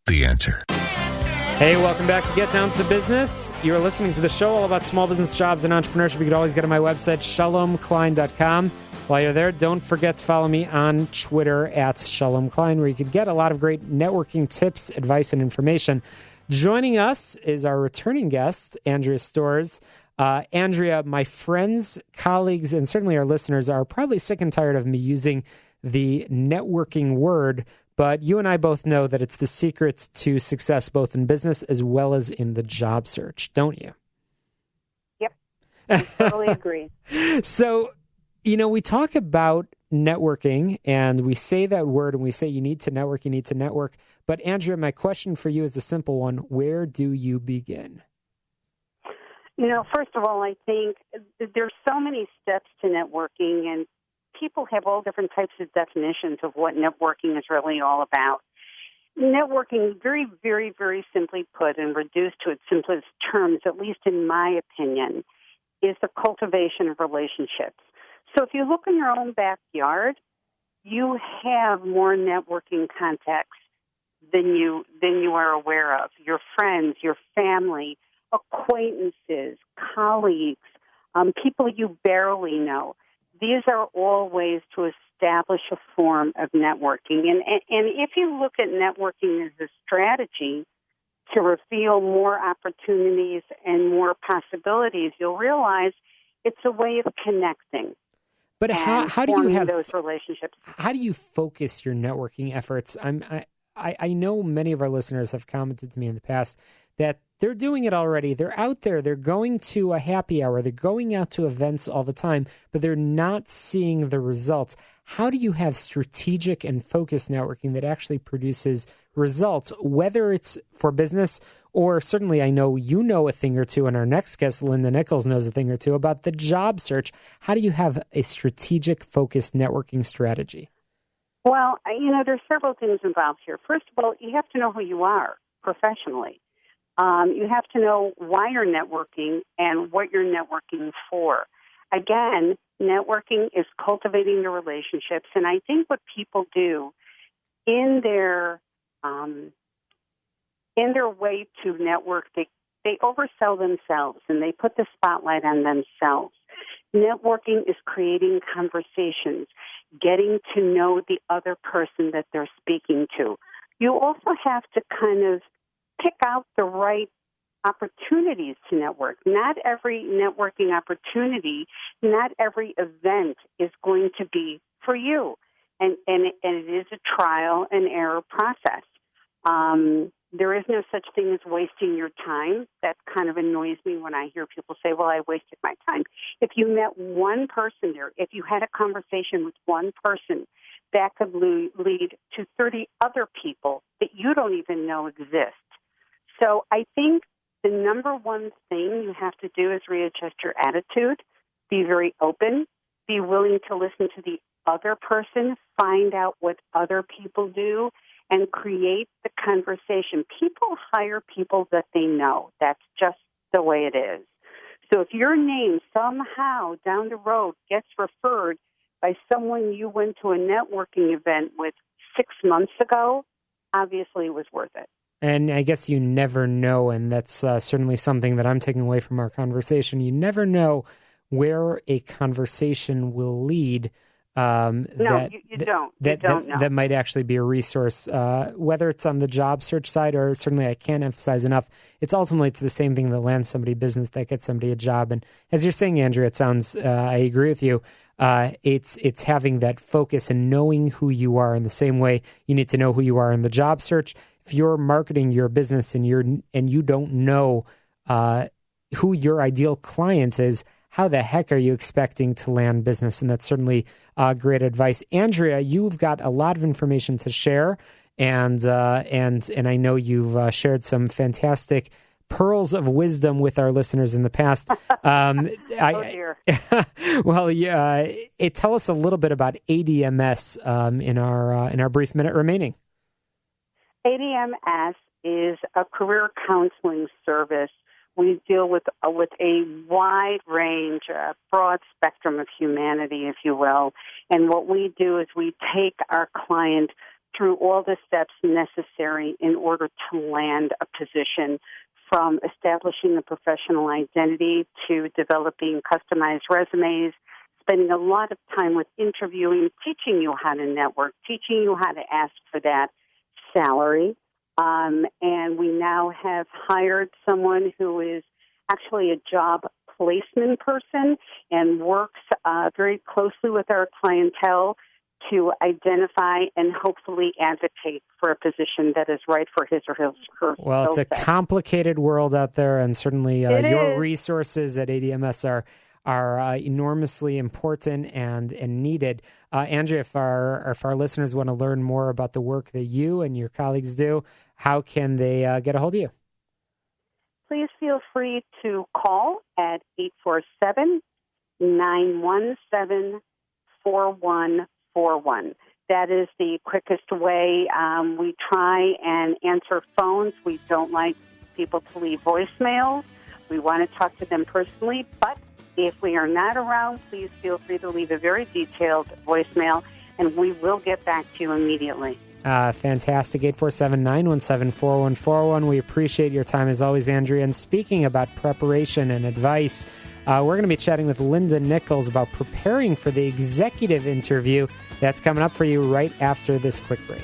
the answer. Hey, welcome back to Get Down to Business. You're listening to the show all about small business, jobs, and entrepreneurship. You can always go to my website, shalomklein.com. While you're there, don't forget to follow me on Twitter at Shalom Klein, where you can get a lot of great networking tips, advice, and information. Joining us is our returning guest, Andrea Storz. Andrea, my friends, colleagues, and certainly our listeners are probably sick and tired of me using the networking word, but you and I both know that it's the secret to success both in business as well as in the job search, don't you? Yep, I totally agree. So, we talk about networking, and we say that word, and we say you need to network. But Andrea, my question for you is the simple one. Where do you begin? First of all, I think there's so many steps to networking, and people have all different types of definitions of what networking is really all about. Networking, very, very, very simply put and reduced to its simplest terms, at least in my opinion, is the cultivation of relationships. So if you look in your own backyard, you have more networking contacts than you are aware of. Your friends, your family, acquaintances, colleagues, people you barely know. These are all ways to establish a form of networking. And if you look at networking as a strategy to reveal more opportunities and more possibilities, you'll realize it's a way of connecting. But how do you have those relationships? How do you focus your networking efforts? I know many of our listeners have commented to me in the past that they're doing it already. They're out there. They're going to a happy hour. They're going out to events all the time, but they're not seeing the results. How do you have strategic and focused networking that actually produces results, whether it's for business or certainly I know you know a thing or two, and our next guest, Linda Nichols, knows a thing or two about the job search. How do you have a strategic, focused networking strategy? Well, there's several things involved here. First of all, you have to know who you are professionally. You have to know why you're networking and what you're networking for. Again, networking is cultivating your relationships, and I think what people do in their way to network, they oversell themselves and they put the spotlight on themselves. Networking is creating conversations, getting to know the other person that they're speaking to. You also have to kind of pick out the right opportunities to network. Not every networking opportunity, not every event is going to be for you. And it is a trial and error process. There is no such thing as wasting your time. That kind of annoys me when I hear people say, well, I wasted my time. If you met one person there, if you had a conversation with one person, that could lead to 30 other people that you don't even know exist. So I think the number one thing you have to do is readjust your attitude, be very open, be willing to listen to the other person, find out what other people do, and create the conversation. People hire people that they know. That's just the way it is. So if your name somehow down the road gets referred by someone you went to a networking event with 6 months ago, obviously it was worth it. And I guess you never know, and that's certainly something that I'm taking away from our conversation. You never know where a conversation will lead. You don't. You don't know. That might actually be a resource, whether it's on the job search side or certainly I can't emphasize enough. It's ultimately the same thing that lands somebody business, that gets somebody a job. And as you're saying, Andrea, it sounds, I agree with you. It's having that focus and knowing who you are in the same way you need to know who you are in the job search. If you're marketing your business and you don't know who your ideal client is, how the heck are you expecting to land business? And that's certainly great advice. Andrea, you've got a lot of information to share, and I know you've shared some fantastic pearls of wisdom with our listeners in the past. Oh dear. Well, yeah. Tell us a little bit about ADMS in our brief minute remaining. ADMS is a career counseling service. We deal with a wide range, a broad spectrum of humanity, if you will. And what we do is we take our client through all the steps necessary in order to land a position, from establishing a professional identity to developing customized resumes, spending a lot of time with interviewing, teaching you how to network, teaching you how to ask for that salary. And we now have hired someone who is actually a job placement person and works very closely with our clientele to identify and hopefully advocate for a position that is right for his or her. Well, it's a complicated world out there, and certainly your resources at ADMS are enormously important and needed. Andrea, if our listeners want to learn more about the work that you and your colleagues do, how can they get a hold of you? Please feel free to call at 847-917-4141. That is the quickest way. We try and answer phones. We don't like people to leave voicemails. We want to talk to them personally, but if we are not around, please feel free to leave a very detailed voicemail, and we will get back to you immediately. Fantastic. 847-917-4141. We appreciate your time as always, Andrea. And speaking about preparation and advice, we're going to be chatting with Linda Nichols about preparing for the executive interview that's coming up for you right after this quick break.